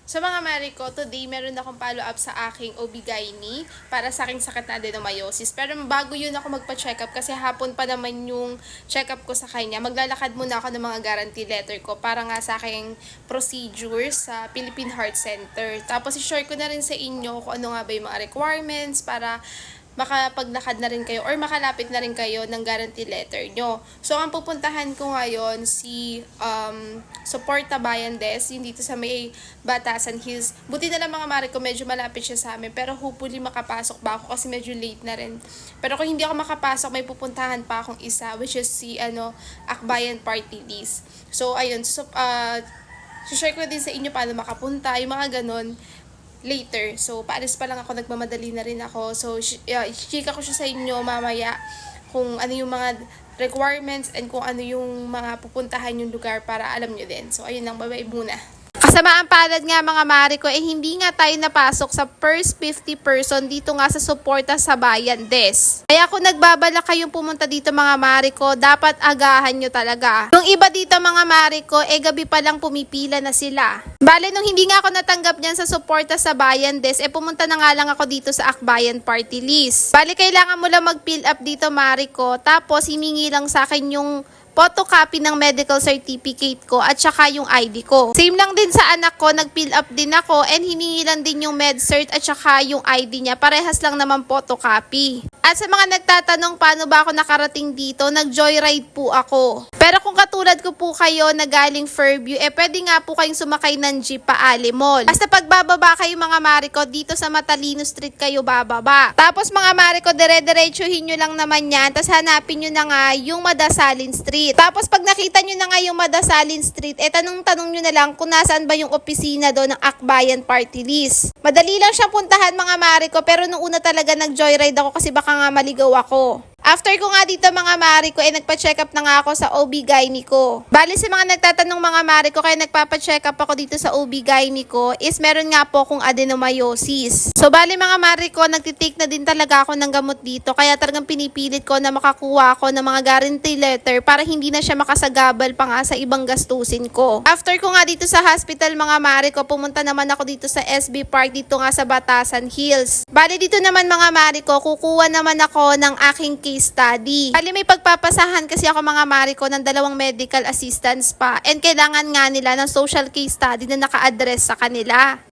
So mga mare ko, today meron akong follow-up sa aking OB-GYN para sa aking sakit na adenomyosis. Pero bago yun ako magpa-check up kasi hapon pa naman yung check up ko sa kanya. Maglalakad muna ako ng mga guarantee letter ko para nga sa aking procedure sa Philippine Heart Center. Tapos i-share ko na rin sa inyo kung ano nga ba yung mga requirements para makapaglakad na rin kayo or makalapit na rin kayo ng guarantee letter nyo. So, ang pupuntahan ko ngayon si Suporta Bayan Des, yung dito sa may Batasan Hills. Buti na lang mga mare ko, medyo malapit siya sa amin. Pero hopefully makapasok ba ako kasi medyo late na rin. Pero kung hindi ako makapasok, may pupuntahan pa akong isa, which is si Akbayan Party List. So, ayun. So, share ko din sa inyo paano makapunta, yung mga ganon later. So, paalis pa lang ako, nagmamadali na rin ako. So, chika ko siya sa inyo mamaya kung ano yung mga requirements and kung ano yung mga pupuntahan yung lugar para alam nyo din. So, ayun lang, bye-bye muna. Kasamaan palad nga mga mare ko, hindi nga tayo napasok sa first 50 person dito nga sa Suporta sa Bayan Des. Kaya kung nagbabala kayong pumunta dito mga mare ko, dapat agahan nyo talaga. Yung iba dito mga mare ko, gabi pa lang pumipila na sila. Bale, nung hindi nga ako natanggap niyan sa Suporta sa Bayan Des, pumunta na nga lang ako dito sa Akbayan Party List. Bale, kailangan mo lang mag-fill up dito mare ko, tapos himingi lang sa akin yung photocopy ng medical certificate ko at saka yung ID ko. Same lang din sa anak ko, nag-fill up din ako and hiningi lang din yung med cert at saka yung ID niya. Parehas lang naman photocopy. At sa mga nagtatanong paano ba ako nakarating dito, nag-joyride po ako. Pero kung katulad ko po kayo na galing Fairview, pwede nga po kayong sumakay ng jeep pa Alimol. Basta pagbababa kayo mga mariko, dito sa Matalino Street kayo bababa. Tapos mga mariko, dire-diretsuhin nyo lang naman yan. Tapos hanapin nyo na nga yung Madasalin Street. Tapos pag nakita nyo na nga yung Madasalin Street, tanong-tanong nyo na lang kung nasaan ba yung opisina doon ng Akbayan Party List. Madali lang siyang puntahan mga mariko, pero nung una talaga nag-joyride ako kasi baka nga maligaw ako. After ko nga dito mga mare ko, nagpa-check up na nga ako sa OB-GYN ko. Bali sa mga nagtatanong mga mare ko, kaya nagpapa-check up ako dito sa OB-GYN ko, is meron nga po akong adenomyosis. So bali mga mare ko, nagtitake na din talaga ako ng gamot dito, kaya talagang pinipilit ko na makakuha ako ng mga guarantee letter para hindi na siya makasagabal pa nga sa ibang gastusin ko. After ko nga dito sa hospital mga mare ko, pumunta naman ako dito sa SB Park dito nga sa Batasan Hills. Bali dito naman mga mare ko, kukuha naman ako ng aking case study. Bali may pagpapasahan kasi ako mga mare ko ng 2 medical assistants pa and kailangan nga nila ng social case study na naka-address sa kanila.